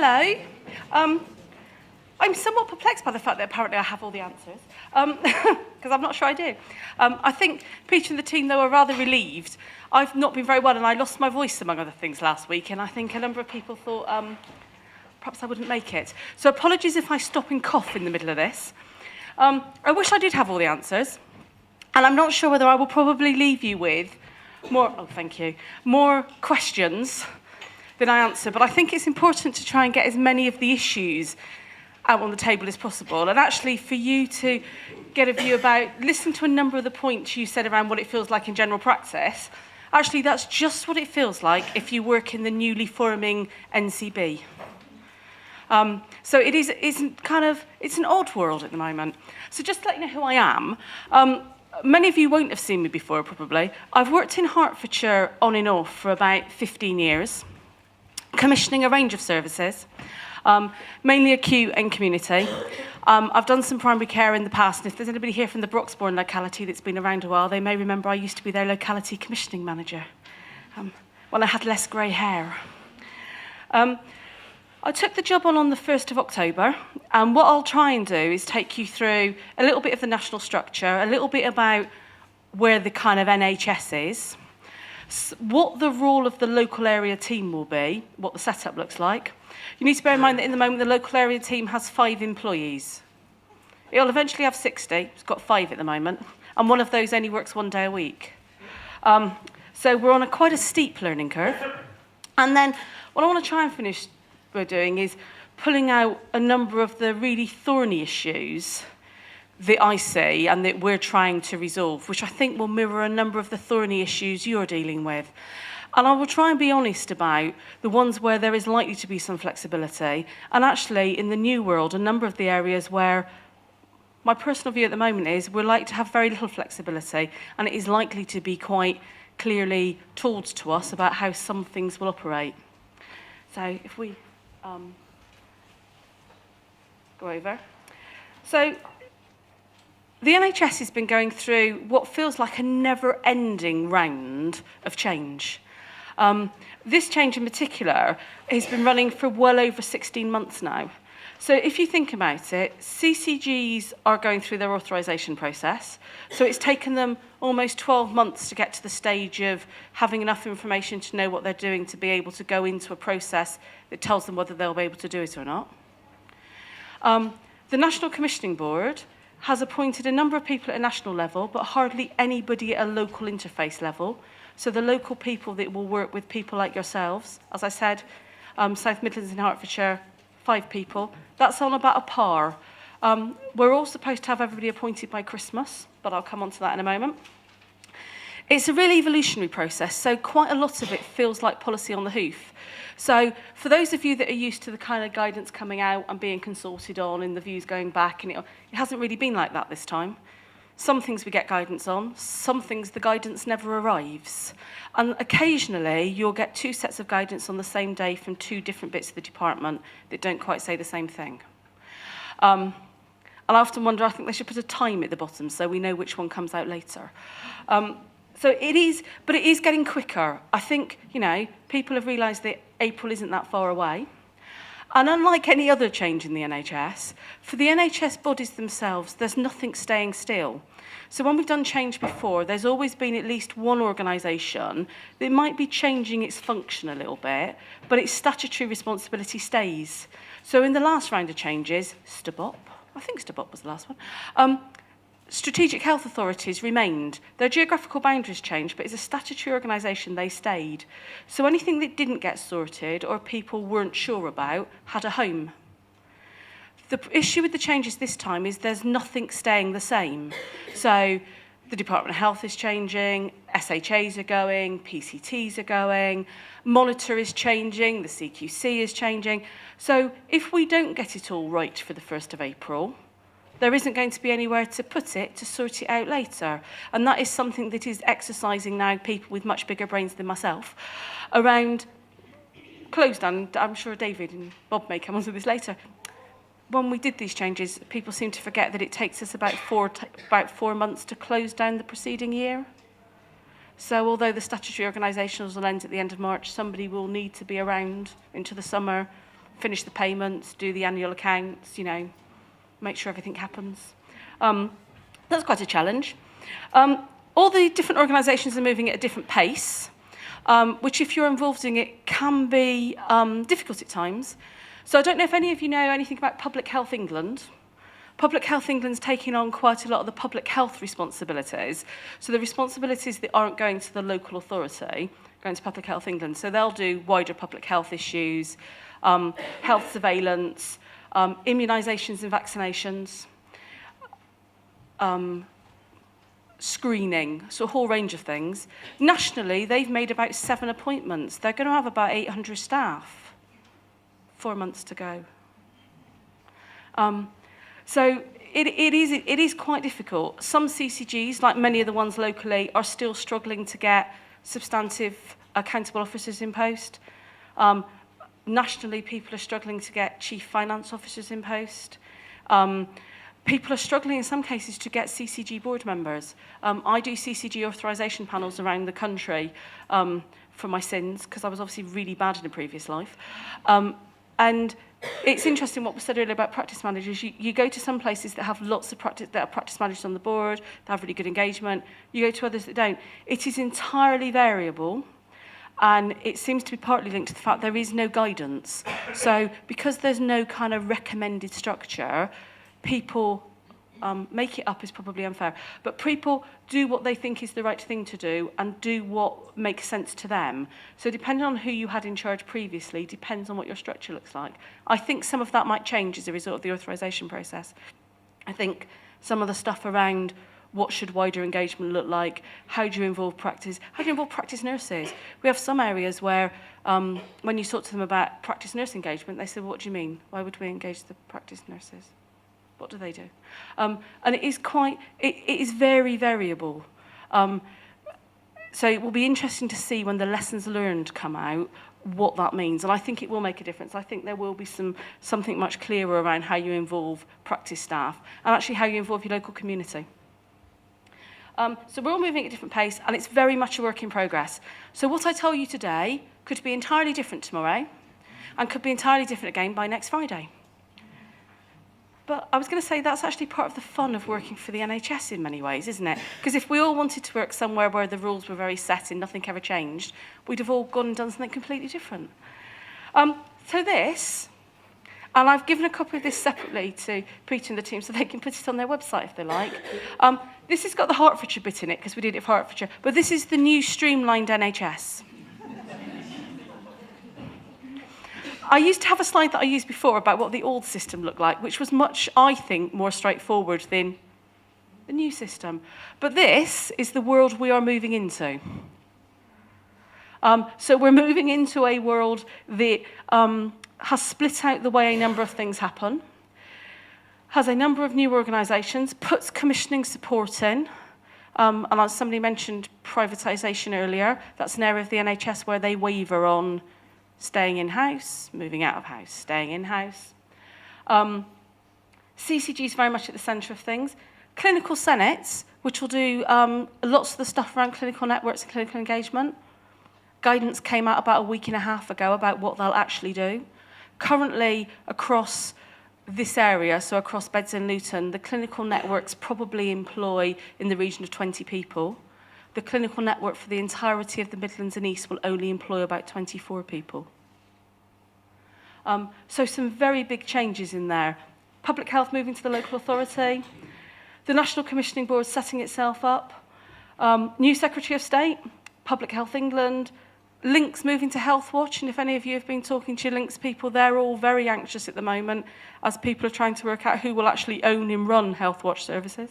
hello. I'm somewhat perplexed by the fact that apparently I have all the answers, because I'm not sure I do. I think Peter and the team, though, are rather relieved. I've not been very well, and I lost my voice, among other things, last week, and I think a number of people thought perhaps I wouldn't make it. So apologies if I stop and cough in the middle of this. I wish I did have all the answers, and I'm not sure whether I will probably leave you with more questions than I answer, but I think it's important to try and get as many of the issues out on the table as possible, and actually for you to get a view about, listen to a number of the points you said around what it feels like in general practice. Actually, that's just what it feels like if you work in the newly forming NCB. So it's an odd world at the moment. So just to let you know who I am, many of you won't have seen me before, probably. I've worked in Hertfordshire on and off for about 15 years, commissioning a range of services, mainly acute and community. I've done some primary care in the past, and if there's anybody here from the Broxbourne locality that's been around a while, they may remember I used to be their locality commissioning manager when I had less grey hair. I took the job on the 1st of October, and what I'll try and do is take you through a little bit of the national structure, a little bit about where the kind of NHS is, what the role of the local area team will be, what the setup looks like. You need to bear in mind that in the moment the local area team has 5 employees. It'll eventually have 60, it's got 5 at the moment, and one of those only works 1 day a week. So we're on quite a steep learning curve. And then what I want to try and finish we're doing is pulling out a number of the really thorny issues that I see and that we're trying to resolve, which I think will mirror a number of the thorny issues you're dealing with. And I will try and be honest about the ones where there is likely to be some flexibility, and actually in the new world, a number of the areas where my personal view at the moment is we're likely to have very little flexibility, and it is likely to be quite clearly told to us about how some things will operate. So if we go over. So the NHS has been going through what feels like a never-ending round of change. This change in particular has been running for well over 16 months now. So if you think about it, CCGs are going through their authorisation process. So it's taken them almost 12 months to get to the stage of having enough information to know what they're doing to be able to go into a process that tells them whether they'll be able to do it or not. The National Commissioning Board has appointed a number of people at a national level, but hardly anybody at a local interface level. So the local people that will work with people like yourselves, as I said, South Midlands and Hertfordshire, 5 people. That's on about a par. We're all supposed to have everybody appointed by Christmas, but I'll come on to that in a moment. It's a really evolutionary process, so quite a lot of it feels like policy on the hoof. So for those of you that are used to the kind of guidance coming out and being consulted on and the views going back, and it hasn't really been like that this time. Some things we get guidance on, some things the guidance never arrives. And occasionally you'll get 2 sets of guidance on the same day from 2 different bits of the department that don't quite say the same thing. And I often wonder, I think they should put a time at the bottom so we know which one comes out later. So it is, but it is getting quicker. I think, people have realised that April isn't that far away. And unlike any other change in the NHS, for the NHS bodies themselves, there's nothing staying still. So when we've done change before, there's always been at least one organisation that might be changing its function a little bit, but its statutory responsibility stays. So in the last round of changes, STBOP, I think STBOP was the last one, Strategic Health Authorities remained. Their geographical boundaries changed, but as a statutory organisation, they stayed. So anything that didn't get sorted or people weren't sure about had a home. The issue with the changes this time is there's nothing staying the same. So the Department of Health is changing, SHAs are going, PCTs are going, Monitor is changing, the CQC is changing. So if we don't get it all right for the 1st of April, there isn't going to be anywhere to put it to sort it out later. And that is something that is exercising now people with much bigger brains than myself around closed down. I'm sure David and Bob may come on to this later. When we did these changes, people seem to forget that it takes us about 4 months to close down the preceding year. So although the statutory organisations will end at the end of March, somebody will need to be around into the summer finish the payments, do the annual accounts, you know, make sure everything happens. That's quite a challenge. All the different organisations are moving at a different pace, which if you're involved in it can be difficult at times. So I don't know if any of you know anything about Public Health England. Public Health England's taking on quite a lot of the public health responsibilities. So the responsibilities that aren't going to the local authority, going to Public Health England. So they'll do wider public health issues, health surveillance, immunisations and vaccinations, screening, so a whole range of things. Nationally, they've made about 7 appointments. They're going to have about 800 staff. 4 months to go. So it is quite difficult. Some CCGs, like many of the ones locally, are still struggling to get substantive accountable officers in post. Nationally, people are struggling to get chief finance officers in post. People are struggling in some cases to get CCG board members. I do CCG authorisation panels around the country for my sins, because I was obviously really bad in a previous life. And it's interesting what was said earlier about practice managers. You go to some places that have lots of practice, that are practice managers on the board, that have really good engagement. You go to others that don't. It is entirely variable. And it seems to be partly linked to the fact there is no guidance. So because there's no kind of recommended structure, people make it up is probably unfair. But people do what they think is the right thing to do and do what makes sense to them. So depending on who you had in charge previously, depends on what your structure looks like. I think some of that might change as a result of the authorisation process. I think some of the stuff around what should wider engagement look like, how do you involve practice, how do you involve practice nurses? We have some areas where when you talk to them about practice nurse engagement, they say, well, what do you mean? Why would we engage the practice nurses? What do they do? And it is very variable. So it will be interesting to see when the lessons learned come out, what that means. And I think it will make a difference. I think there will be something much clearer around how you involve practice staff and actually how you involve your local community. So we're all moving at a different pace, and it's very much a work in progress. So what I tell you today could be entirely different tomorrow and could be entirely different again by next Friday. But I was going to say that's actually part of the fun of working for the NHS in many ways, isn't it? Because if we all wanted to work somewhere where the rules were very set and nothing ever changed, we'd have all gone and done something completely different. So this, and I've given a copy of this separately to Peter and the team so they can put it on their website if they like. This has got the Hertfordshire bit in it because we did it for Hertfordshire, but this is the new streamlined NHS. I used to have a slide that I used before about what the old system looked like, which was much, I think, more straightforward than the new system. But this is the world we are moving into. So we're moving into a world that has split out the way a number of things happen, has a number of new organisations, puts commissioning support in, and as somebody mentioned privatisation earlier, that's an area of the NHS where they waver on staying in-house, moving out of house, staying in-house. CCG is very much at the centre of things. Clinical Senates, which will do lots of the stuff around clinical networks and clinical engagement. Guidance came out about a week and a half ago about what they'll actually do. Currently, across this area, so across Beds and Luton, the clinical networks probably employ in the region of 20 people. The clinical network for the entirety of the Midlands and East will only employ about 24 people. So some very big changes in there. Public health moving to the local authority, the National Commissioning Board setting itself up, new Secretary of State, Public Health England, Links moving to Health Watch, and if any of you have been talking to your Links people, they're all very anxious at the moment as people are trying to work out who will actually own and run Health Watch services.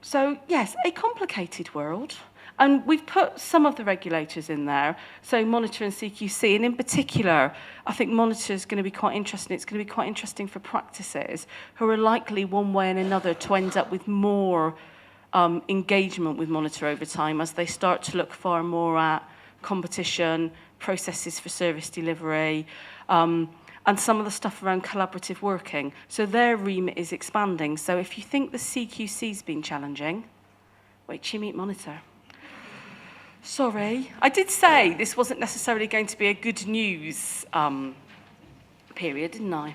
So, yes, a complicated world. And we've put some of the regulators in there, so Monitor and CQC, and in particular, I think Monitor is going to be quite interesting. It's going to be quite interesting for practices who are likely one way and another to end up with more engagement with Monitor over time as they start to look far more at competition, processes for service delivery, and some of the stuff around collaborative working. So their remit is expanding. So if you think the CQC's been challenging, wait till you meet Monitor. Sorry, I did say this wasn't necessarily going to be a good news period, didn't I?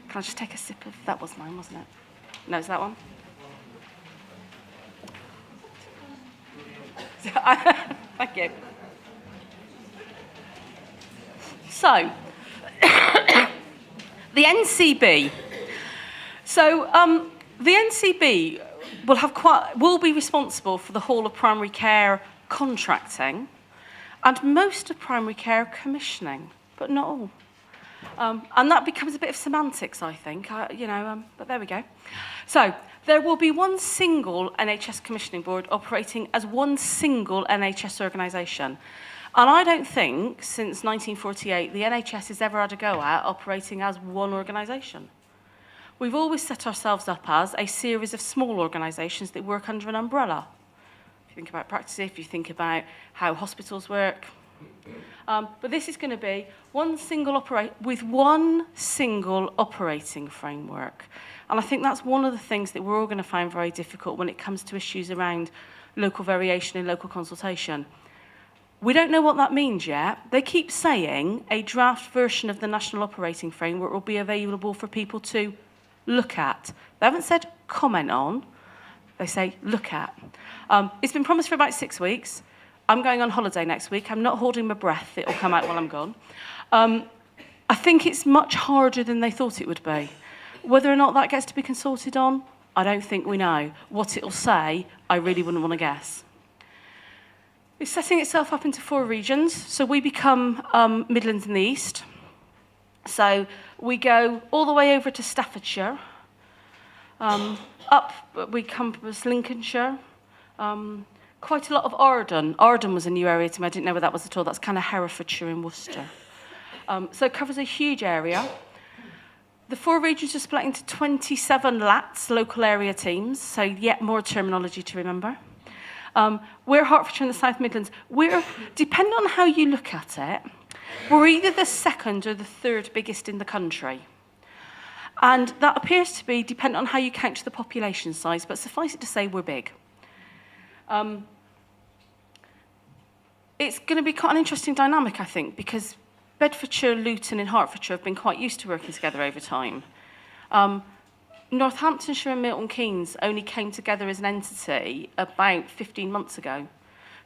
Can I just take a sip of, that was mine, wasn't it? No, is that one? Thank you. So, the NCB. So, the NCB will be responsible for the whole of primary care contracting and most of primary care commissioning, but not all. And that becomes a bit of semantics, I think, but there we go. So there will be one single NHS commissioning board operating as one single NHS organisation. And I don't think, since 1948, the NHS has ever had a go at operating as one organisation. We've always set ourselves up as a series of small organisations that work under an umbrella. If you think about practice, if you think about how hospitals work. But this is going to be one single operating framework. And I think that's one of the things that we're all going to find very difficult when it comes to issues around local variation and local consultation. We don't know what that means yet. They keep saying a draft version of the National Operating Framework will be available for people to look at. They haven't said comment on. They say look at. It's been promised for about 6 weeks. I'm going on holiday next week. I'm not holding my breath. It'll come out while I'm gone. I think it's much harder than they thought it would be. Whether or not that gets to be consulted on, I don't think we know. What it'll say, I really wouldn't want to guess. It's setting itself up into 4 regions. So we become Midlands in the east. So we go all the way over to Staffordshire. Up, we compass Lincolnshire. Quite a lot of Arden. Arden was a new area to me. I didn't know where that was at all. That's kind of Hertfordshire and Worcester. So it covers a huge area. The 4 regions are split into 27 LATs, local area teams, so yet more terminology to remember. We're Hertfordshire in the South Midlands. Depending on how you look at it, we're either the 2nd or the 3rd biggest in the country. And that appears to be dependent on how you count the population size, but suffice it to say we're big. It's going to be quite an interesting dynamic, I think, because Bedfordshire, Luton and Hertfordshire have been quite used to working together over time. Northamptonshire and Milton Keynes only came together as an entity about 15 months ago.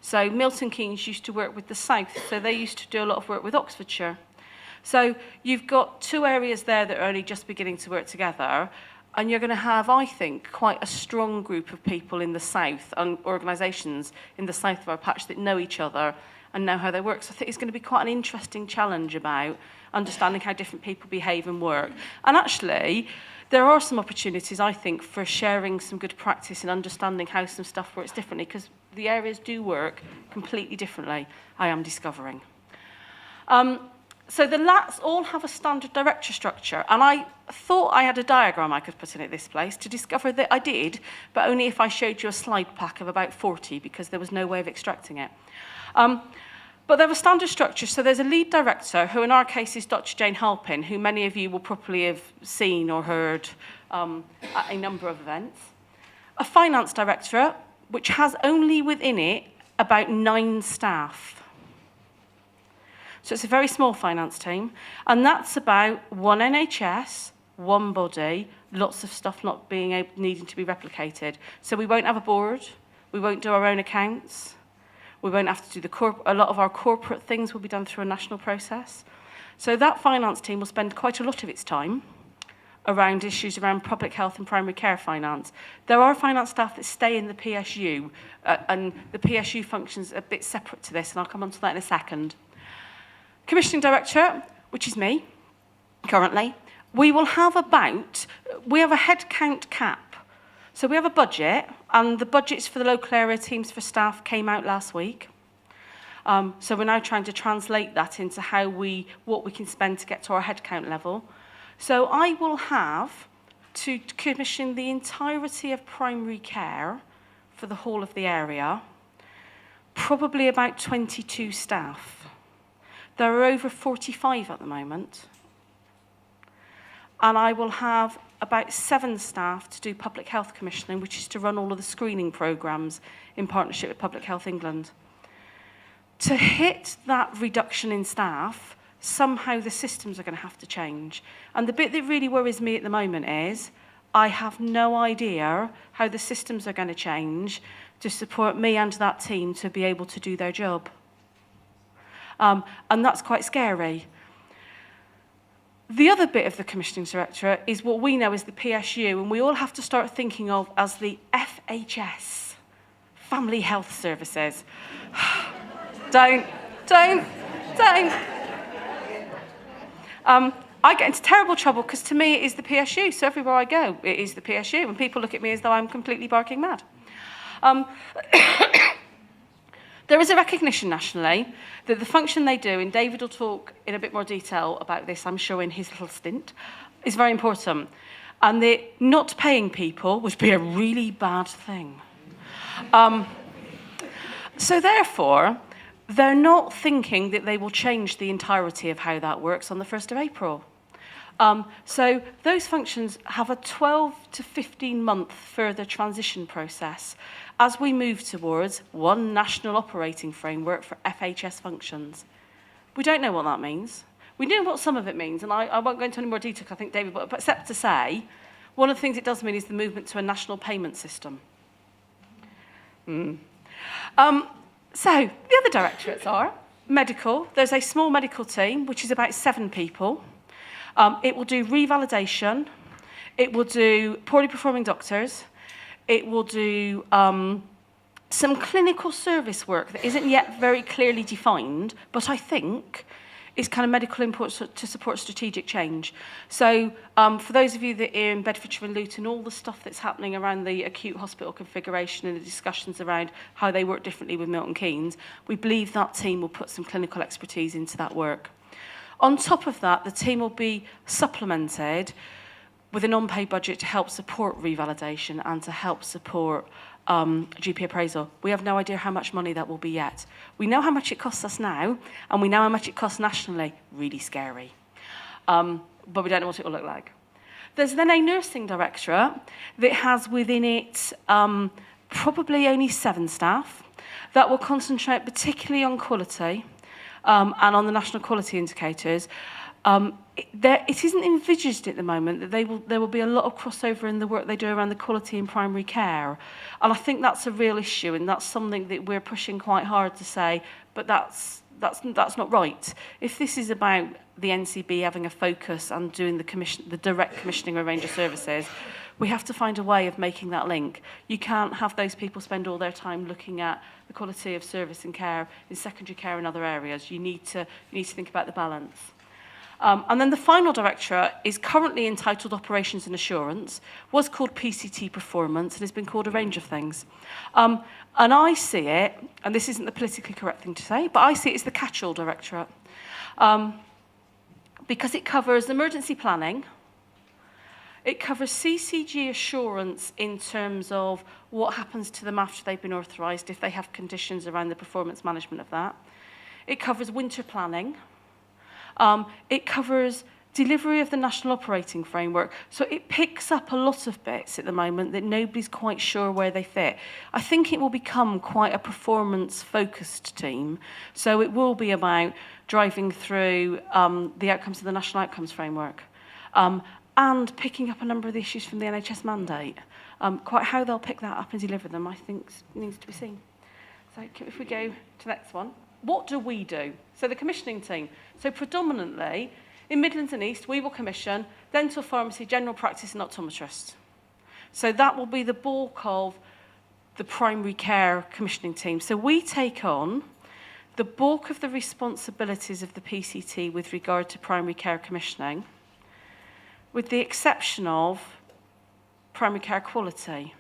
So Milton Keynes used to work with the South, so they used to do a lot of work with Oxfordshire. So you've got 2 areas there that are only just beginning to work together, and you're going to have, I think, quite a strong group of people in the south and organisations in the south of our patch that know each other and know how they work. So I think it's going to be quite an interesting challenge about understanding how different people behave and work. And actually, there are some opportunities, I think, for sharing some good practice and understanding how some stuff works differently, because the areas do work completely differently, I am discovering. So the LATs all have a standard director structure, and I thought I had a diagram I could put in at this place to discover that I did, but only if I showed you a slide pack of about 40, because there was no way of extracting it. But they have a standard structure, so there's a lead director, who in our case is Dr. Jane Halpin, who many of you will probably have seen or heard at a number of events. A finance directorate, which has only within it about 9 staff. So it's a very small finance team, and that's about 1 NHS, 1 body, lots of stuff not needing to be replicated. So we won't have a board, we won't do our own accounts, we won't have to do a lot of our corporate things will be done through a national process. So that finance team will spend quite a lot of its time around issues around public health and primary care finance. There are finance staff that stay in the PSU, and the PSU functions a bit separate to this, and I'll come on to that in a second. Commissioning Director, which is me, currently, we have a headcount cap. So we have a budget, and the budgets for the local area teams for staff came out last week. So we're now trying to translate that into what we can spend to get to our headcount level. So I will have to commission the entirety of primary care for the whole of the area, probably about 22 staff. There are over 45 at the moment. And I will have about 7 staff to do public health commissioning, which is to run all of the screening programmes in partnership with Public Health England. To hit that reduction in staff, somehow the systems are going to have to change. And the bit that really worries me at the moment is I have no idea how the systems are going to change to support me and that team to be able to do their job. And that's quite scary. The other bit of the Commissioning Directorate is what we know as the PSU, and we all have to start thinking of as the FHS, Family Health Services. Don't. I get into terrible trouble because to me it is the PSU, so everywhere I go it is the PSU, and people look at me as though I'm completely barking mad. There is a recognition nationally that the function they do, and David will talk in a bit more detail about this, I'm sure, in his little stint, is very important. And that not paying people would be a really bad thing. So therefore, they're not thinking that they will change the entirety of how that works on the 1st of April. So those functions have a 12 to 15-month further transition process as we move towards one national operating framework for FHS functions. We don't know what that means. We know what some of it means, and I won't go into any more detail, I think David, but except to say, one of the things it does mean is the movement to a national payment system. So the other directorates are medical. There's a small medical team, which is about 7 people. It will do revalidation. It will do poorly performing doctors. It will do some clinical service work that isn't yet very clearly defined, but I think is kind of medical input to support strategic change. So for those of you that are in Bedfordshire and Luton, all the stuff that's happening around the acute hospital configuration and the discussions around how they work differently with Milton Keynes, we believe that team will put some clinical expertise into that work. On top of that, the team will be supplemented with an unpaid budget to help support revalidation and to help support GP appraisal. We have no idea how much money that will be yet. We know how much it costs us now, and we know how much it costs nationally. Really scary. But we don't know what it will look like. There's then a nursing directorate that has within it probably only 7 staff that will concentrate particularly on quality and on the national quality indicators. It isn't envisaged at the moment that there will be a lot of crossover in the work they do around the quality in primary care. And I think that's a real issue, and that's something that we're pushing quite hard to say, but that's not right. If this is about the NCB having a focus and doing the direct commissioning of a range of services, we have to find a way of making that link. You can't have those people spend all their time looking at the quality of service and care in secondary care and other areas. You need to think about the balance. And then the final directorate is currently entitled Operations and Assurance, was called PCT Performance, and has been called a range of things. And I see it, and this isn't the politically correct thing to say, but I see it as the catch-all directorate. Because it covers emergency planning, it covers CCG assurance in terms of what happens to them after they've been authorised, if they have conditions around the performance management of that. It covers winter planning. It covers delivery of the National Operating Framework. So it picks up a lot of bits at the moment that nobody's quite sure where they fit. I think it will become quite a performance-focused team. So it will be about driving through the outcomes of the National Outcomes Framework and picking up a number of the issues from the NHS mandate. Quite how they'll pick that up and deliver them, I think, needs to be seen. So if we go to the next one. What do we do? So the commissioning team. So predominantly, in Midlands and East, we will commission dental, pharmacy, general practice and optometrists. So that will be the bulk of the primary care commissioning team. So we take on the bulk of the responsibilities of the PCT with regard to primary care commissioning, with the exception of primary care quality.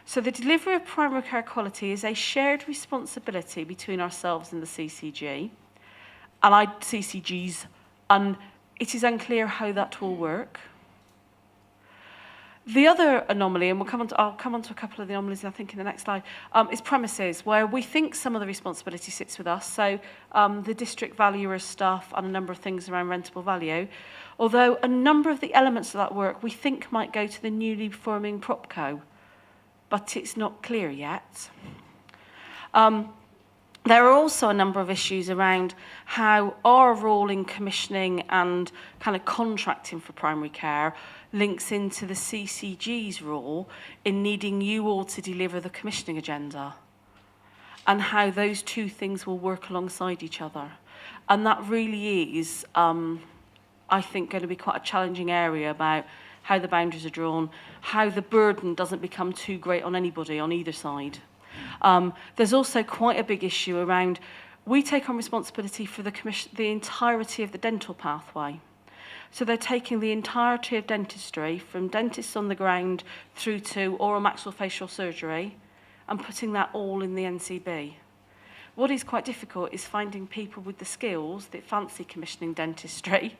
So the delivery of primary care quality is a shared responsibility between ourselves and the CCG, CCGs, and it is unclear how that will work. The other anomaly, and I'll come on to a couple of the anomalies, I think, in the next slide, is premises, where we think some of the responsibility sits with us. So the district valuer stuff and a number of things around rentable value. Although a number of the elements of that work we think might go to the newly forming PropCo, but it's not clear yet. There are also a number of issues around how our role in commissioning and kind of contracting for primary care links into the CCG's role in needing you all to deliver the commissioning agenda, and how those two things will work alongside each other. And that really is, I think, going to be quite a challenging area about how the boundaries are drawn, how the burden doesn't become too great on anybody on either side. There's also quite a big issue around, we take on responsibility for the entirety of the dental pathway. So they're taking the entirety of dentistry, from dentists on the ground through to oral maxillofacial surgery, and putting that all in the NCB. What is quite difficult is finding people with the skills that fancy commissioning dentistry,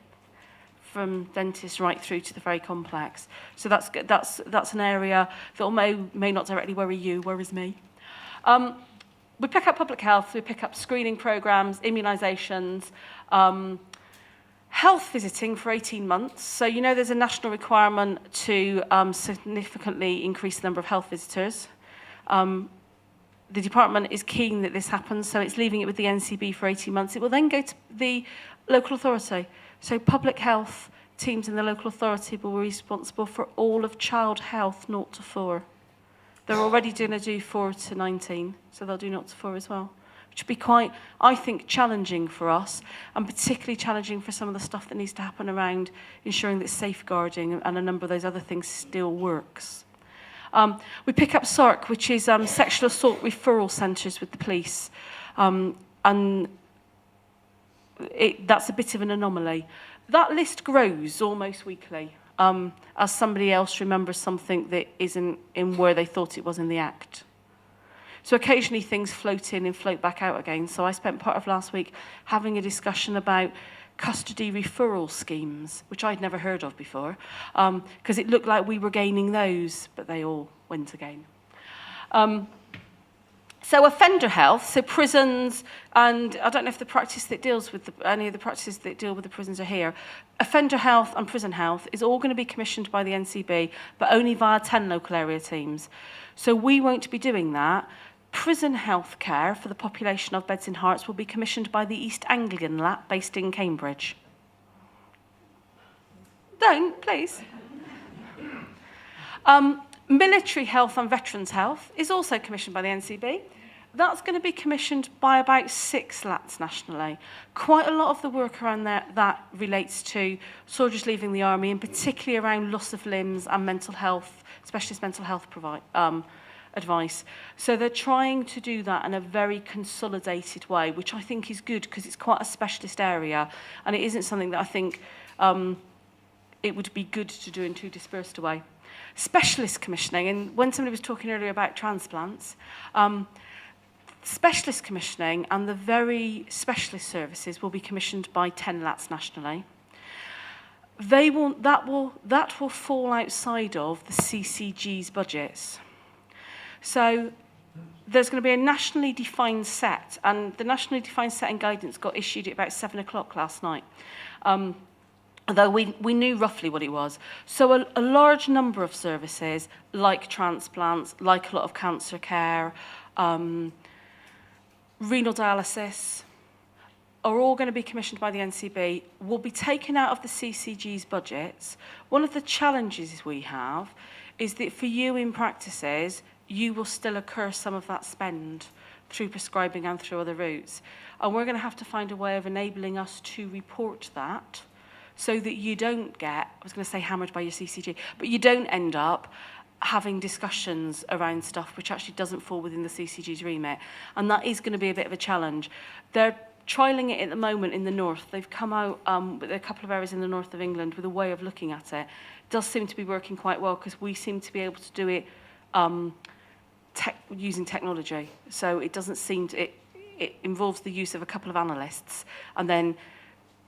from dentists right through to the very complex. So that's an area that may not directly worry you, worries me. We pick up public health, we pick up screening programs, immunisations, health visiting for 18 months. So you know there's a national requirement to significantly increase the number of health visitors. The department is keen that this happens, so it's leaving it with the NCB for 18 months. It will then go to the local authority. So public health teams in the local authority will be responsible for all of child health 0 to 4. They're already going to do 4 to 19, so they'll do 0 to 4 as well, which would be quite, I think, challenging for us, and particularly challenging for some of the stuff that needs to happen around ensuring that safeguarding and a number of those other things still works. We pick up SARC, which is sexual assault referral centres with the police, and that's a bit of an anomaly. That list grows almost weekly. As somebody else remembers something that isn't in where they thought it was in the Act. So occasionally things float in and float back out again. So I spent part of last week having a discussion about custody referral schemes, which I'd never heard of before, because it looked like we were gaining those, but they all went again. So offender health, so prisons, and I don't know if the practice that deals with any of the practices that deal with the prisons are here. Offender health and prison health is all going to be commissioned by the NCB, but only via 10 local area teams. So we won't be doing that. Prison health care for the population of beds in Herts will be commissioned by the East Anglian LAP based in Cambridge. Don't, please. Military health and veterans health is also commissioned by the NCB. That's going to be commissioned by about 6 LATs nationally. Quite a lot of the work around that relates to soldiers leaving the army, and particularly around loss of limbs and mental health, specialist mental health advice. So they're trying to do that in a very consolidated way, which I think is good because it's quite a specialist area, and it isn't something that I think it would be good to do in too dispersed a way. Specialist commissioning, and when somebody was talking earlier about transplants, specialist commissioning and the very specialist services will be commissioned by 10 LATs nationally. That will fall outside of the CCG's budgets. So there's going to be a nationally defined set, and the nationally defined set and guidance got issued at about 7 o'clock last night. Although we knew roughly what it was. So a large number of services, like transplants, like a lot of cancer care, renal dialysis, are all going to be commissioned by the NCB, will be taken out of the CCG's budgets. One of the challenges we have is that for you in practices, you will still incur some of that spend through prescribing and through other routes. And we're going to have to find a way of enabling us to report that so that you don't get, I was going to say hammered by your CCG, but you don't end up having discussions around stuff which actually doesn't fall within the CCG's remit. And that is going to be a bit of a challenge. They're trialling it at the moment in the north. They've come out with a couple of areas in the north of England with a way of looking at it. It does seem to be working quite well because we seem to be able to do it using technology. So it doesn't seem to, it involves the use of a couple of analysts, and then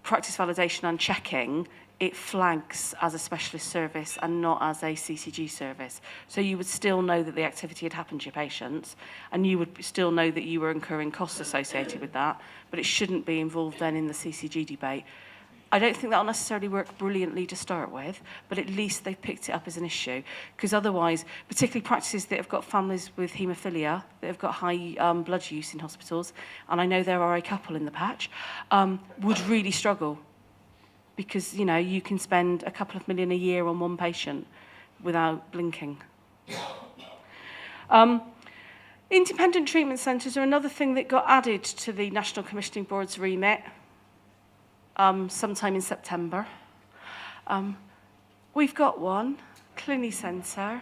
practice validation and checking, it flags as a specialist service and not as a CCG service. So you would still know that the activity had happened to your patients, and you would still know that you were incurring costs associated with that, but it shouldn't be involved then in the CCG debate. I don't think that'll necessarily work brilliantly to start with, but at least they've picked it up as an issue. Because otherwise, particularly practices that have got families with haemophilia, that have got high blood use in hospitals, and I know there are a couple in the patch, would really struggle. Because, you know, you can spend a couple of million a year on one patient without blinking. Independent treatment centres are another thing that got added to the National Commissioning Board's remit sometime in September. We've got one, Clinic Centre.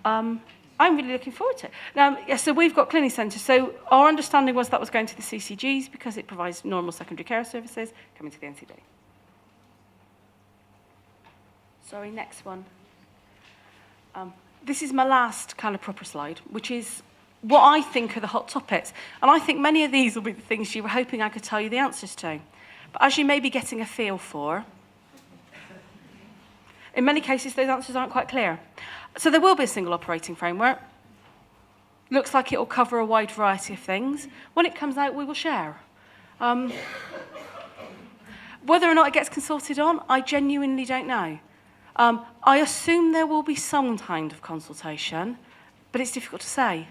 I'm really looking forward to it. Yeah, so we've got Clinic Centre. So our understanding was that was going to the CCGs because it provides normal secondary care services coming to the NCB. Sorry, next one. This is my last kind of proper slide, which is what I think are the hot topics. And I think many of these will be the things you were hoping I could tell you the answers to. But as you may be getting a feel for, in many cases, those answers aren't quite clear. So there will be a single operating framework. Looks like it will cover a wide variety of things. When it comes out, we will share. Whether or not it gets consulted on, I genuinely don't know. I assume there will be some kind of consultation, but it's difficult to say.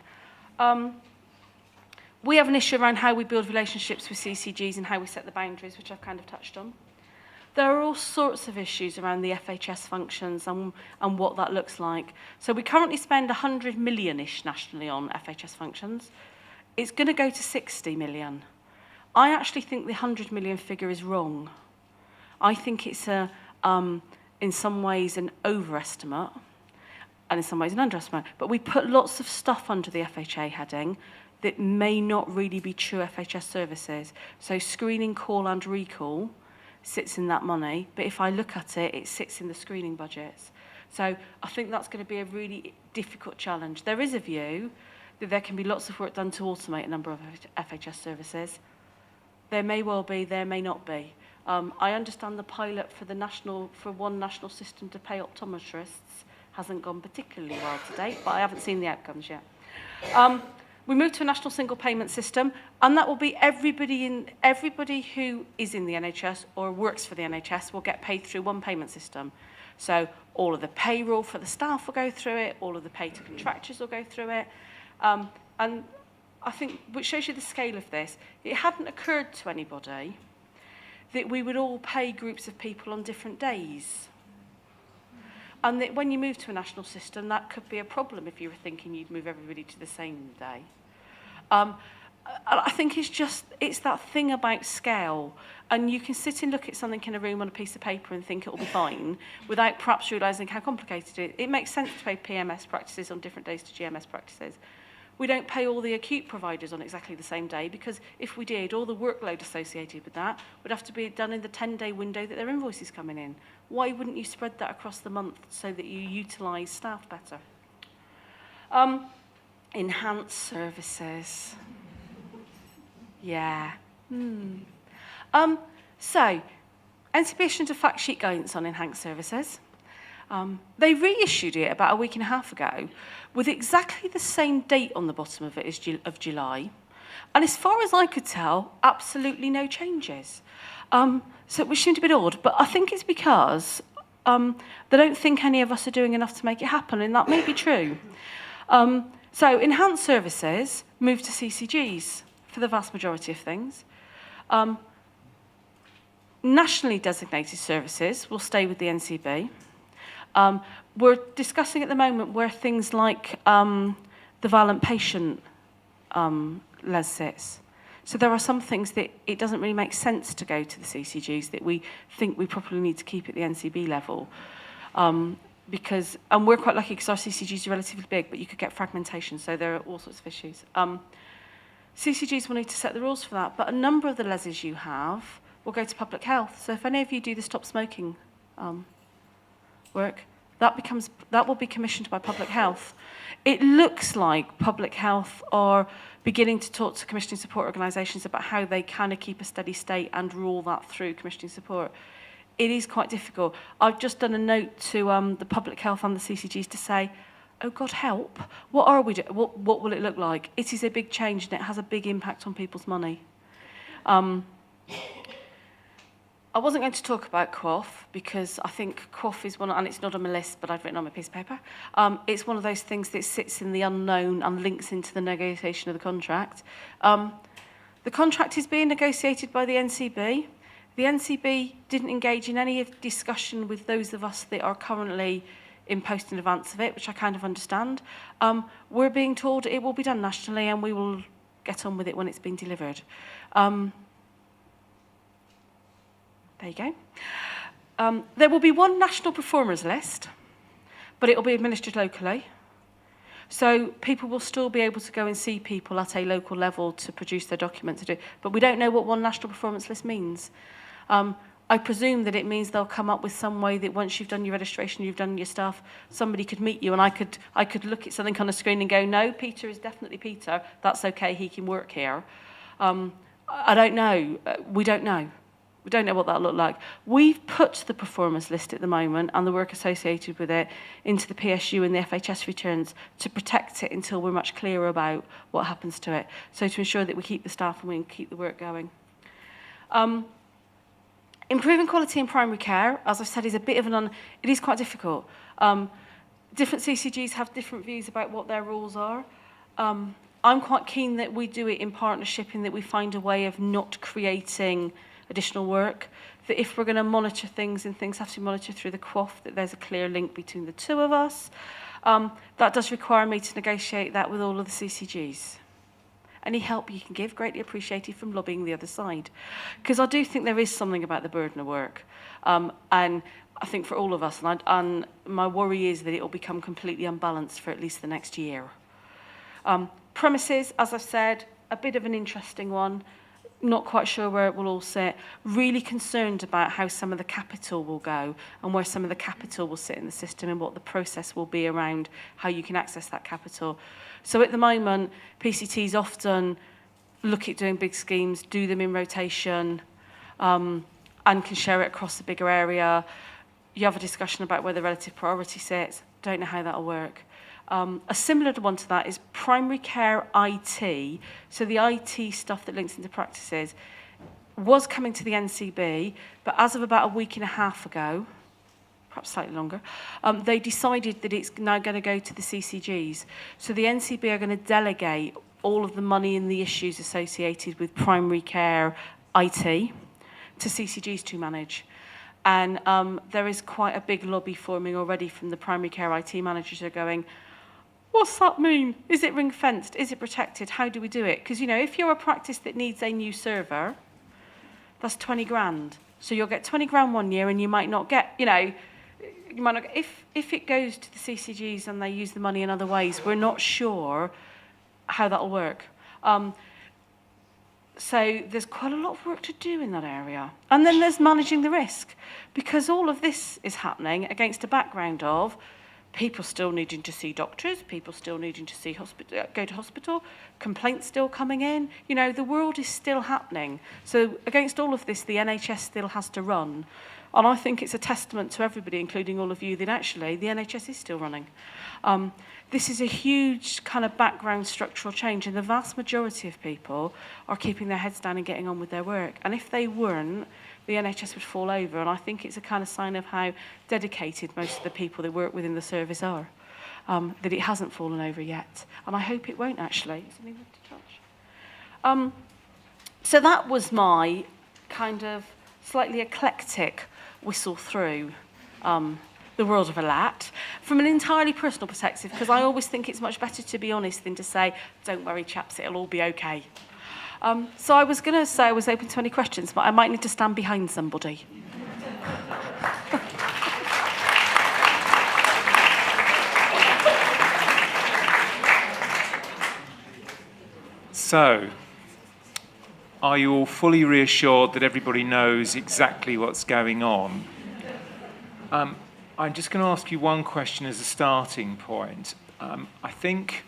We have an issue around how we build relationships with CCGs and how we set the boundaries, which I've kind of touched on. There are all sorts of issues around the FHS functions and what that looks like. So we currently spend 100 million-ish nationally on FHS functions. It's going to go to 60 million. I actually think the 100 million figure is wrong. I think it's in some ways an overestimate and in some ways an underestimate. But we put lots of stuff under the FHA heading that may not really be true FHS services. So screening, call and recall sits in that money. But if I look at it, it sits in the screening budgets. So I think that's going to be a really difficult challenge. There is a view that there can be lots of work done to automate a number of FHS services. There may well be, there may not be. I understand the pilot for one national system to pay optometrists hasn't gone particularly well to date, but I haven't seen the outcomes yet. We moved to a national single payment system, and that will be everybody who is in the NHS or works for the NHS will get paid through one payment system. So all of the payroll for the staff will go through it, all of the pay to contractors will go through it. And I think, which shows you the scale of this, it hadn't occurred to anybody that we would all pay groups of people on different days. And that when you move to a national system, that could be a problem if you were thinking you'd move everybody to the same day. I think it's that thing about scale. And you can sit and look at something in a room on a piece of paper and think it'll be fine without perhaps realising how complicated it is. It makes sense to pay PMS practices on different days to GMS practices. We don't pay all the acute providers on exactly the same day because if we did, all the workload associated with that would have to be done in the 10-day window that their invoice is coming in. Why wouldn't you spread that across the month so that you utilise staff better? Enhanced services. Yeah. So, NCB issued a fact sheet guidance on enhanced services. They reissued it about a week and a half ago with exactly the same date on the bottom of it as of July. And as far as I could tell, absolutely no changes. So which seemed a bit odd, but I think it's because they don't think any of us are doing enough to make it happen, and that may be true. So enhanced services moved to CCGs for the vast majority of things. Nationally designated services will stay with the NCB. We're discussing at the moment where things like the violent patient les sits. So there are some things that it doesn't really make sense to go to the CCGs that we think we probably need to keep at the NCB level. And we're quite lucky because our CCGs are relatively big, but you could get fragmentation, so there are all sorts of issues. CCGs will need to set the rules for that, but a number of the leses you have will go to public health. So if any of you do the stop smoking work, that will be commissioned by public health. It looks like public health are beginning to talk to commissioning support organisations about how they kind of keep a steady state and rule that through commissioning support. It is quite difficult. I've just done a note to the public health and the CCGs to say, oh God, help, what are we doing? What will it look like? It is a big change and it has a big impact on people's money. I wasn't going to talk about QOF because I think QOF is one, and it's not on my list, but I've written on my piece of paper. It's one of those things that sits in the unknown and links into the negotiation of the contract. The contract is being negotiated by the NCB. The NCB didn't engage in any discussion with those of us that are currently in post in advance of it, which I kind of understand. We're being told it will be done nationally and we will get on with it when it's been delivered. There you go. There will be one national performers list, but it will be administered locally. So people will still be able to go and see people at a local level to produce their document to do. But we don't know what one national performance list means. I presume that it means they'll come up with some way that once you've done your registration, you've done your stuff, somebody could meet you and I could look at something on a screen and go, no, Peter is definitely Peter. That's okay, he can work here. I don't know. We don't know. We don't know what that'll look like. We've put the performance list at the moment and the work associated with it into the PSU and the FHS returns to protect it until we're much clearer about what happens to it. So to ensure that we keep the staff and we can keep the work going. Improving quality in primary care, as I've said, is a bit of it is quite difficult. Different CCGs have different views about what their rules are. I'm quite keen that we do it in partnership and that we find a way of not creating additional work, that if we're going to monitor things and things have to be monitored through the QOF, that there's a clear link between the two of us. That does require me to negotiate that with all of the CCGs. Any help you can give, greatly appreciated from lobbying the other side. Because I do think there is something about the burden of work. And I think for all of us, and my worry is that it will become completely unbalanced for at least the next year. Premises, as I've said, a bit of an interesting one. Not quite sure where it will all sit. Really concerned about how some of the capital will go and where some of the capital will sit in the system and what the process will be around how you can access that capital. So at the moment, PCTs often look at doing big schemes, do them in rotation, and can share it across a bigger area. You have a discussion about where the relative priority sits. Don't know how that'll work. A similar one to that is primary care IT. So the IT stuff that links into practices was coming to the NCB, but as of about a week and a half ago, perhaps slightly longer, they decided that it's now going to go to the CCGs. So the NCB are going to delegate all of the money and the issues associated with primary care IT to CCGs to manage. And there is quite a big lobby forming already from the primary care IT managers who are going, what's that mean? Is it ring-fenced? Is it protected? How do we do it? Because, you know, if you're a practice that needs a new server, that's 20 grand. So you'll get 20 grand one year and you might not get, you know, you might not get, if it goes to the CCGs and they use the money in other ways, we're not sure how that'll work. So there's quite a lot of work to do in that area. And then there's managing the risk, because all of this is happening against a background of people still needing to see doctors, people still needing to see go to hospital, complaints still coming in. You know, the world is still happening. So against all of this, the NHS still has to run. And I think it's a testament to everybody, including all of you, that actually the NHS is still running. This is a huge kind of background structural change, and the vast majority of people are keeping their heads down and getting on with their work. And if they weren't, the NHS would fall over, and I think it's a kind of sign of how dedicated most of the people that work within the service are, that it hasn't fallen over yet. And I hope it won't, actually. Is anyone to touch? So that was my kind of slightly eclectic whistle through the world of a lat from an entirely personal perspective, because I always think it's much better to be honest than to say, don't worry, chaps, it'll all be okay. So I was going to say I was open to any questions, but I might need to stand behind somebody. So, are you all fully reassured that everybody knows exactly what's going on? I'm just going to ask you one question as a starting point. I think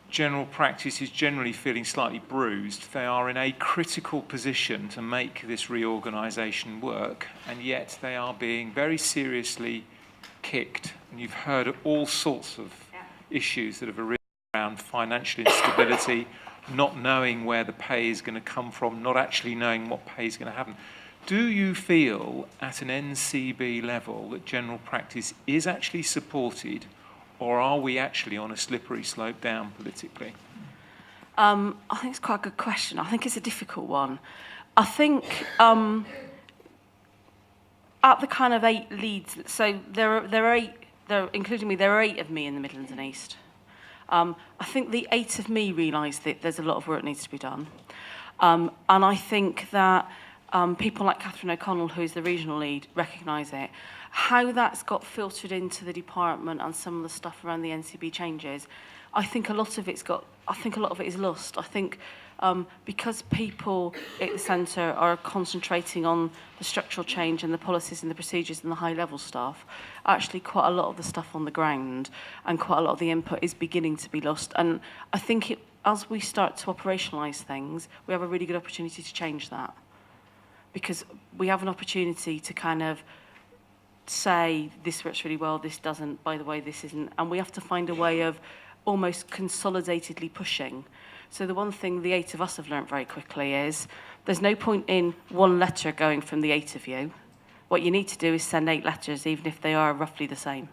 general practice is generally feeling slightly bruised. They are in a critical position to make this reorganisation work, and yet they are being very seriously kicked. And you've heard all sorts of issues that have arisen around financial instability, not knowing where the pay is going to come from, not actually knowing what pay is going to happen. Do you feel at an NCB level that general practice is actually supported, or are we actually on a slippery slope down politically? I think it's quite a good question. I think it's a difficult one. I think at the kind of 8 leads, so there are 8, including me, there are 8 of me in the Midlands and East. I think the 8 of me realise that there's a lot of work needs to be done. And I think that people like Catherine O'Connell, who's the regional lead, recognise it. How that's got filtered into the department and some of the stuff around the NCB changes, I think a lot of it is lost. I think because people at the centre are concentrating on the structural change and the policies and the procedures and the high-level stuff, actually quite a lot of the stuff on the ground and quite a lot of the input is beginning to be lost. And I think as we start to operationalise things, we have a really good opportunity to change that. Because we have an opportunity to kind of say, this works really well, this doesn't, by the way, this isn't. And we have to find a way of almost consolidatedly pushing. So the one thing the 8 of us have learnt very quickly is there's no point in one letter going from the 8 of you. What you need to do is send 8 letters, even if they are roughly the same.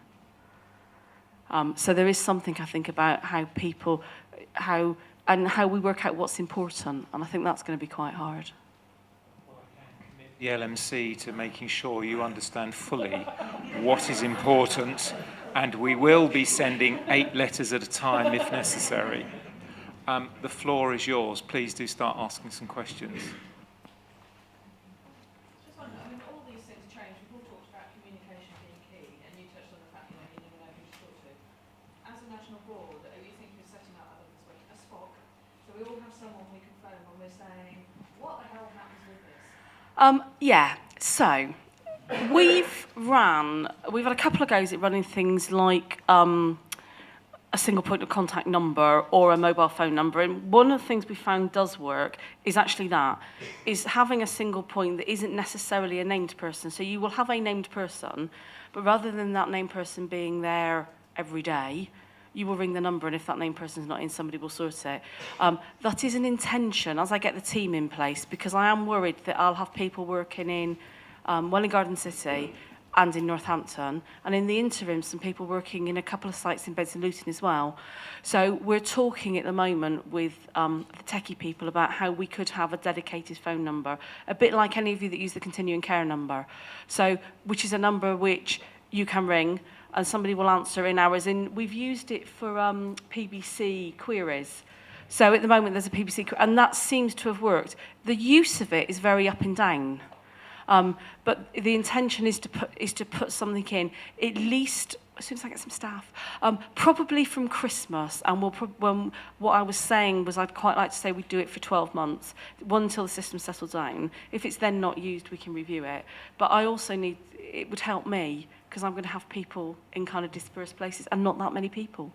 So there is something, I think, about how we work out what's important. And I think that's going to be quite hard. The LMC to making sure you understand fully what is important, and we will be sending 8 letters at a time if necessary. The floor is yours. Please do start asking some questions. Just wondering, I mean, all these things change. We've all talked about communication being key, and you touched on the fact that you never know who to talk to. As a national board, are you thinking of setting up a SPOC? So we all have someone we can phone when we're saying, what the hell happens with this? Yeah, so we've had a couple of goes at running things like a single point of contact number or a mobile phone number. And one of the things we found does work is actually is having a single point that isn't necessarily a named person. So you will have a named person, but rather than that named person being there every day, you will ring the number, and if that named person's not in, somebody will sort it. That is an intention as I get the team in place, because I am worried that I'll have people working in Welwyn Garden City and in Northampton, and in the interim, some people working in a couple of sites in Beds and Luton as well. So we're talking at the moment with the techie people about how we could have a dedicated phone number, a bit like any of you that use the continuing care number. So, which is a number which you can ring, and somebody will answer in hours. And we've used it for PBC queries. So at the moment, there's a PBC, and that seems to have worked. The use of it is very up and down. But the intention is to put something in, at least as soon as I get some staff, probably from Christmas. And what I was saying was I'd quite like to say we'd do it for 12 months, one until the system settles down. If it's then not used, we can review it. But I also it would help me, because I'm going to have people in kind of dispersed places and not that many people.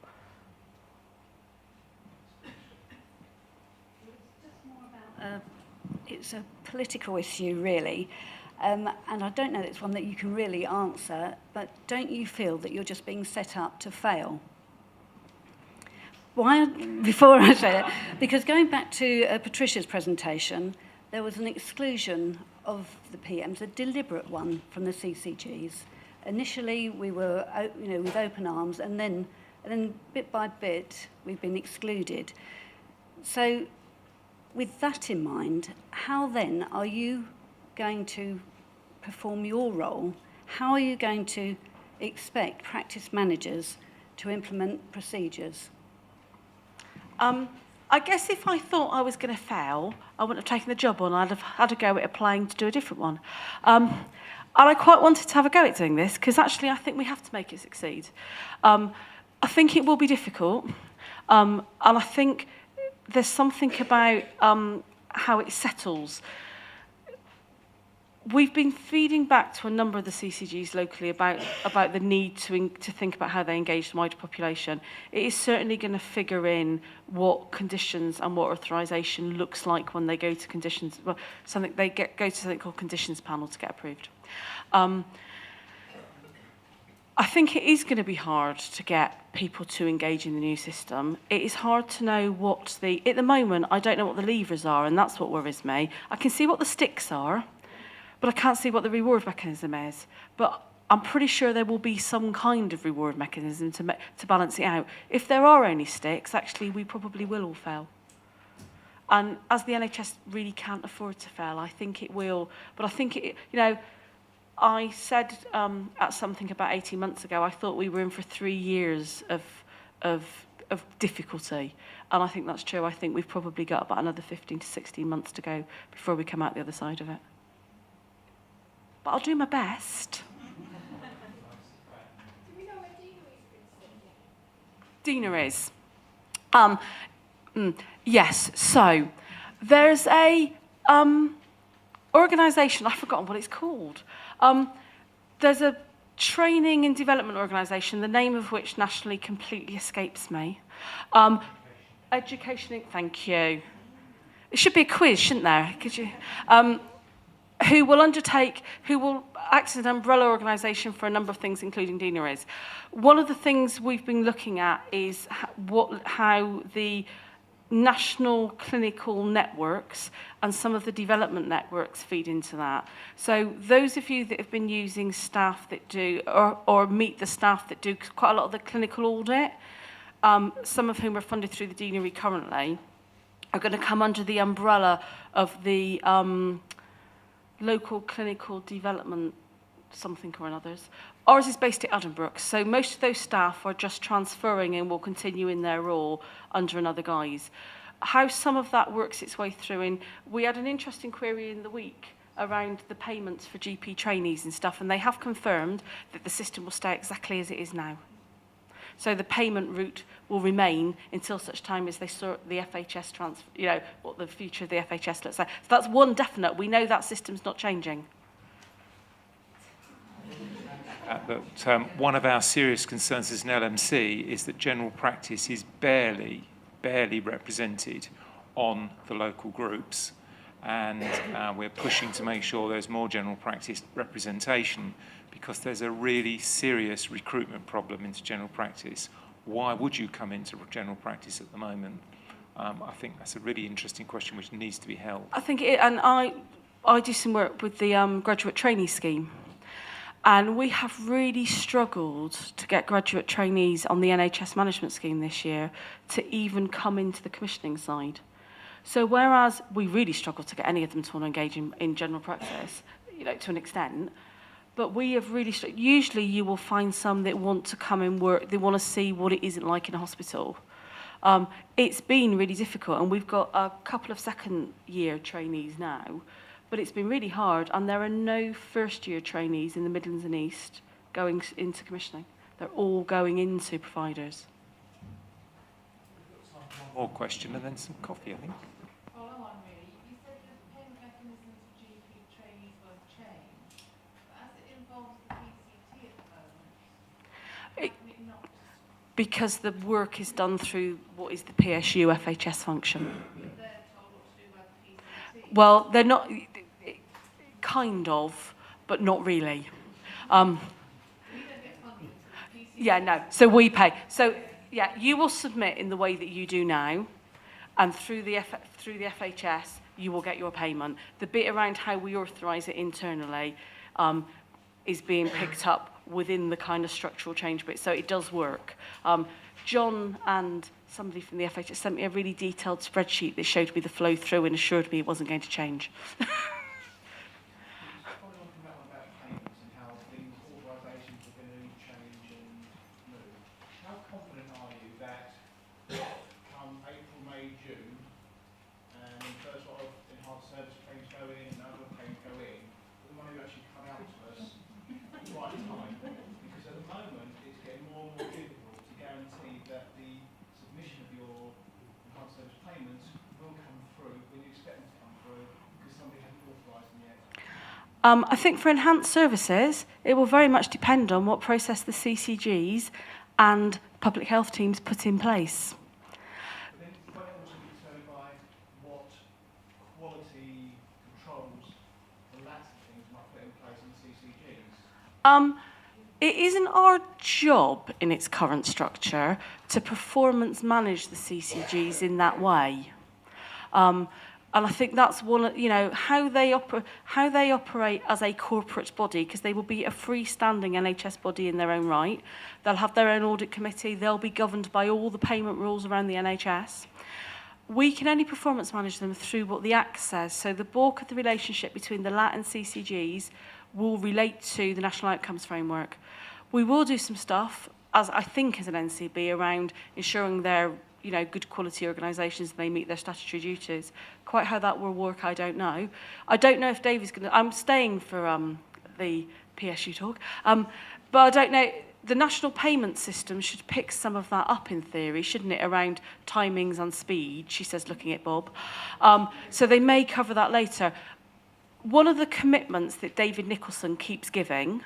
It's a political issue, really. And I don't know that it's one that you can really answer, but don't you feel that you're just being set up to fail? Why, before I say that, because going back to Patricia's presentation, there was an exclusion of the PMs, a deliberate one from the CCGs. Initially, we were, with open arms, and then bit by bit, we've been excluded. So, with that in mind, how then are you going to perform your role? How are you going to expect practice managers to implement procedures? I guess if I thought I was going to fail, I wouldn't have taken the job on. I'd have had a go at applying to do a different one. And I quite wanted to have a go at doing this, because actually I think we have to make it succeed. I think it will be difficult. And I think there's something about how it settles. We've been feeding back to a number of the CCGs locally about the need to think about how they engage the wider population. It is certainly going to figure in what conditions and what authorisation looks like when they go to conditions. Well, go to something called conditions panel to get approved. I think it is going to be hard to get people to engage in the new system. It is hard to know at the moment, I don't know what the levers are, and that's what worries me. I can see what the sticks are, but I can't see what the reward mechanism is. But I'm pretty sure there will be some kind of reward mechanism to balance it out. If there are only sticks, actually, we probably will all fail. And as the NHS really can't afford to fail, I think it will. But I think, I said at something about 18 months ago, I thought we were in for 3 years of difficulty. And I think that's true. I think we've probably got about another 15 to 16 months to go before we come out the other side of it. But I'll do my best. Do we know where Dina is? Dina is. Yes, so there's a organisation, I've forgotten what it's called. There's a training and development organisation, the name of which nationally completely escapes me. Education, thank you. It should be a quiz, shouldn't there? Could you? Who will act as an umbrella organisation for a number of things, including Dina is. One of the things we've been looking at is how the national clinical networks and some of the development networks feed into that. So those of you that have been using staff that do, or meet the staff that do quite a lot of the clinical audit, some of whom are funded through the deanery currently, are going to come under the umbrella of the local clinical development something or another's. Ours is based at Addenbrooke, so most of those staff are just transferring and will continue in their role under another guise. How some of that works its way through, and we had an interesting query in the week around the payments for GP trainees and stuff, and they have confirmed that the system will stay exactly as it is now. So the payment route will remain until such time as they sort the FHS transfer, what the future of the FHS looks like. So that's one definite. We know that system's not changing. But one of our serious concerns as an LMC is that general practice is barely represented on the local groups, and we're pushing to make sure there's more general practice representation because there's a really serious recruitment problem into general practice. Why would you come into general practice at the moment? I think that's a really interesting question which needs to be held. I think I do some work with the graduate trainee scheme. And we have really struggled to get graduate trainees on the NHS management scheme this year to even come into the commissioning side. So whereas we really struggled to get any of them to want to engage in general practice, to an extent, but we have really usually you will find some that want to come and work, they want to see what it isn't like in a hospital. It's been really difficult, and we've got a couple of second-year trainees now, but it's been really hard, and there are no first-year trainees in the Midlands and East going into commissioning. They're all going into providers. More question and then some coffee, I think. Follow on, really. You said the payment mechanisms for GP trainees won't change, but as it involves the PCT at the moment, it not? Because the work is done through what is the PSU FHS function. They're told what to do by the PCT. Well, they're not, kind of, but not really. We don't get funded for the PCT. Yeah, no, so we pay. So, yeah, you will submit in the way that you do now, and through the FHS, you will get your payment. The bit around how we authorise it internally is being picked up within the kind of structural change bit, so it does work. John and somebody from the FHS sent me a really detailed spreadsheet that showed me the flow through and assured me it wasn't going to change. I think for enhanced services, it will very much depend on what process the CCGs and public health teams put in place. But then won't it also be determined by what quality controls the latter things might put in place in the CCGs? It isn't our job in its current structure to performance manage the CCGs in that way. And I think that's one, you know, how they operate as a corporate body, because they will be a freestanding NHS body in their own right. They'll have their own audit committee. They'll be governed by all the payment rules around the NHS. We can only performance manage them through what the Act says. So the bulk of the relationship between the LAT and CCGs will relate to the National Outcomes Framework. We will do some stuff, as I think as an NCB, around ensuring they're, you know, good quality organisations and they meet their statutory duties. Quite how that will work, I don't know. I don't know if Dave is going to... I'm staying for the PSU talk, but I don't know... The national payment system should pick some of that up in theory, shouldn't it, around timings and speed, she says, looking at Bob. So they may cover that later. One of the commitments that David Nicholson keeps giving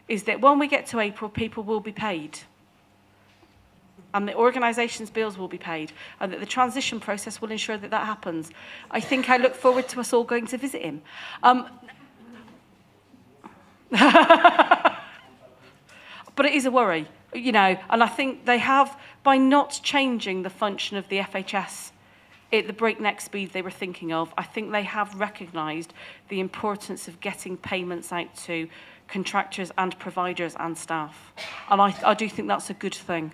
is that when we get to April, people will be paid. And the organisations' bills will be paid, and that the transition process will ensure that that happens. I think I look forward to us all going to visit him. But it is a worry, you know, and I think they have, by not changing the function of the FHS at the breakneck speed they were thinking of, I think they have recognised the importance of getting payments out to contractors and providers and staff. And I do think that's a good thing.